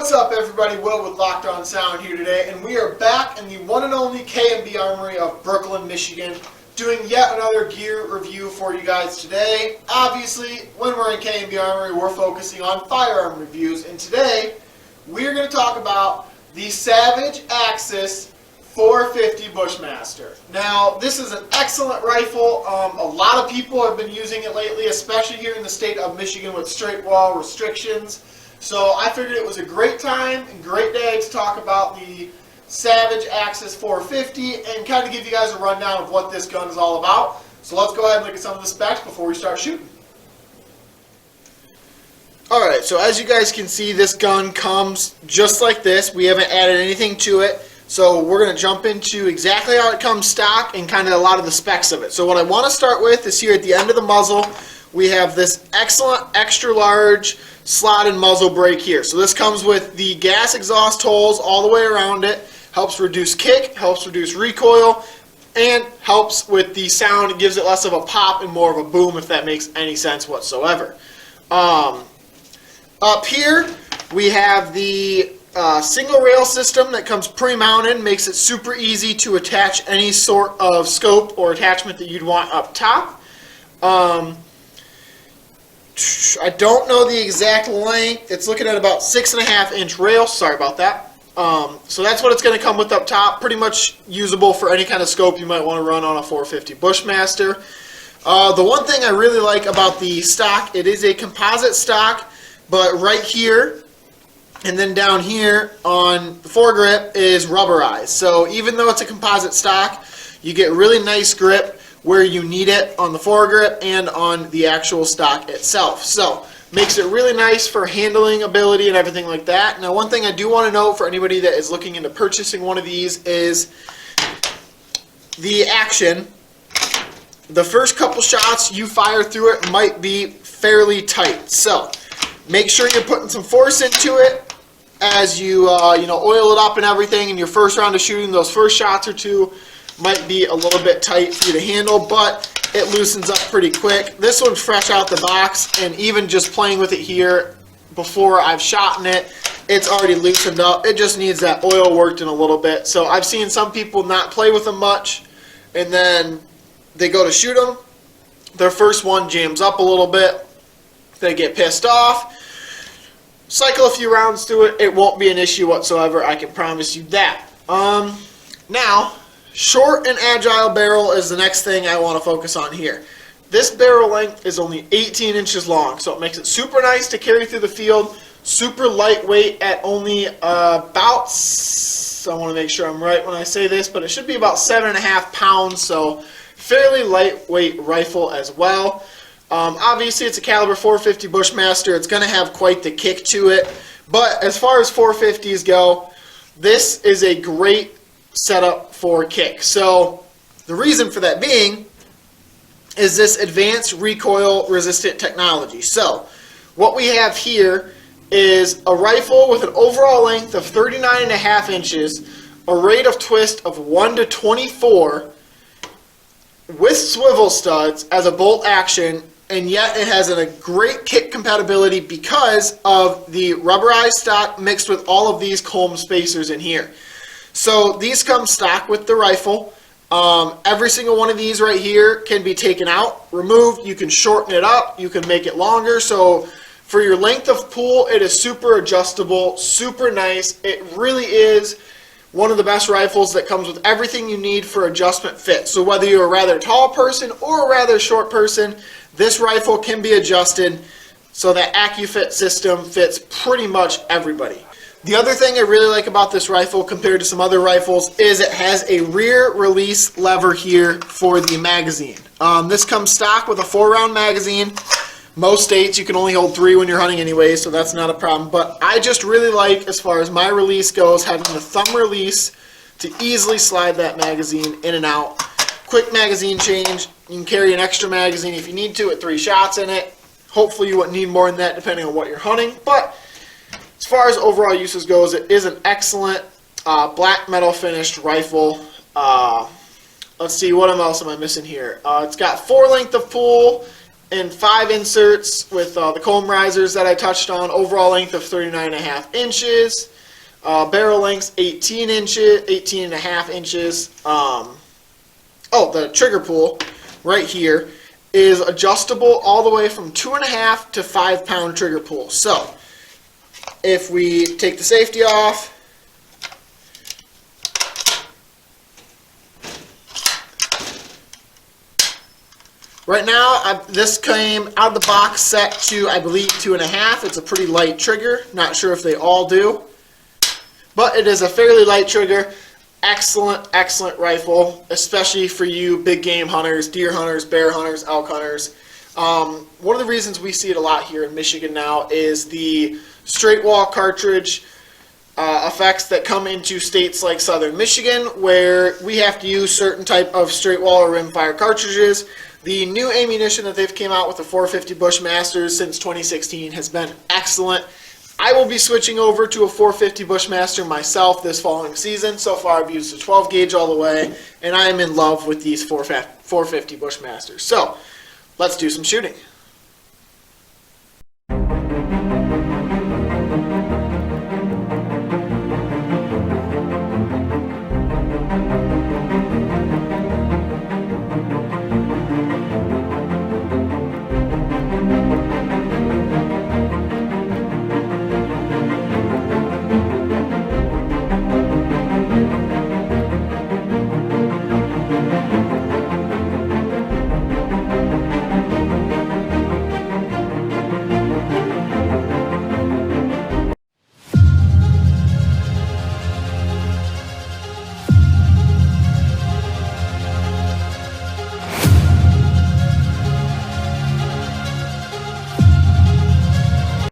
What's up, everybody? Will with Locked On Sound here today, and we are back in the one and only K&B Armory of Brooklyn, Michigan, doing yet another gear review for you guys today. Obviously, when we're in K&B Armory, we're focusing on firearm reviews, and today we're going to talk about the Savage Axis 450 Bushmaster. Now, this is an excellent rifle. A lot of people have been using it lately, especially here in the state of Michigan with straight wall restrictions. So I figured it was a great time and great day to talk about the Savage Axis 450 and kind of give you guys a rundown of what this gun is all about. So let's go ahead and look at some of the specs before we start shooting. Alright, so as you guys can see, this gun comes just like this. We haven't added anything to it. So we're going to jump into exactly how it comes stock and kind of a lot of the specs of it. So what I want to start with is here at the end of the muzzle, we have this excellent extra large slotted muzzle brake here. So this comes with the gas exhaust holes all the way around it. Helps reduce kick, helps reduce recoil, and helps with the sound. It gives it less of a pop and more of a boom, if that makes any sense whatsoever. Up here we have the single rail system that comes pre-mounted, makes it super easy to attach any sort of scope or attachment that you'd want up top. I don't know the exact length. It's looking at about 6.5-inch rail. Sorry about that. So that's what it's going to come with up top. Pretty much usable for any kind of scope you might want to run on a 450 Bushmaster. The one thing I really like about the stock, it is a composite stock, but right here and then down here on the foregrip is rubberized. So even though it's a composite stock, you get really nice grip where you need it on the foregrip and on the actual stock itself. So makes it really nice for handling ability and everything like that. Now, one thing I do want to note for anybody that is looking into purchasing one of these is the action. The first couple shots you fire through it might be fairly tight. So make sure you're putting some force into it as you oil it up and everything. In your first round of shooting, those first shots or two might be a little bit tight for you to handle, but it loosens up pretty quick. This one's fresh out the box, and even just playing with it here before I've shot in it, it's already loosened up. It just needs that oil worked in a little bit. So I've seen some people not play with them much, and then they go to shoot them. Their first one jams up a little bit. They get pissed off. Cycle a few rounds through it. It won't be an issue whatsoever. I can promise you that. Now, short and agile barrel is the next thing I want to focus on here. This barrel length is only 18 inches long, so it makes it super nice to carry through the field, super lightweight at only about, I want to make sure I'm right when I say this, but it should be about 7.5 pounds, so fairly lightweight rifle as well. Obviously, it's a caliber 450 Bushmaster. It's going to have quite the kick to it, but as far as 450s go, this is a great setup for kick. So the reason for that being is this advanced recoil resistant technology. So what we have here is a rifle with an overall length of 39.5 inches, a rate of twist of 1 to 24 with swivel studs as a bolt action, and yet it has a great kick compatibility because of the rubberized stock mixed with all of these comb spacers in here. So these come stock with the rifle. Every single one of these right here can be taken out, removed. You can shorten it up. You can make it longer. So for your length of pull, it is super adjustable, super nice. It really is one of the best rifles that comes with everything you need for adjustment fit. So whether you're a rather tall person or a rather short person, this rifle can be adjusted so that AccuFit system fits pretty much everybody. The other thing I really like about this rifle compared to some other rifles is it has a rear release lever here for the magazine. This comes stock with a 4-round magazine. Most states you can only hold 3 when you're hunting anyway, so that's not a problem. But I just really like, as far as my release goes, having the thumb release to easily slide that magazine in and out. Quick magazine change. You can carry an extra magazine if you need to at 3 shots in it. Hopefully you wouldn't need more than that depending on what you're hunting. But as far as overall uses goes, it is an excellent black metal finished rifle. Let's see, what else am I missing here? It's got 4 length of pull and 5 inserts with the comb risers that I touched on. Overall length of 39.5 inches. Barrel length 18 inches, 18.5 inches. The trigger pull right here is adjustable all the way from 2.5 to 5 pound trigger pull. So if we take the safety off, right now this came out of the box set to, I believe, 2.5. It's a pretty light trigger. Not sure if they all do, but it is a fairly light trigger. Excellent, excellent rifle, especially for you big game hunters, deer hunters, bear hunters, elk hunters. One of the reasons we see it a lot here in Michigan now is the straight wall cartridge effects that come into states like southern Michigan, where we have to use certain type of straight wall or rimfire cartridges. The new ammunition that they've came out with the 450 Bushmasters since 2016 has been excellent. I will be switching over to a 450 Bushmaster myself this following season. So far I've used a 12 gauge all the way, and I am in love with these 450 Bushmasters. So let's do some shooting.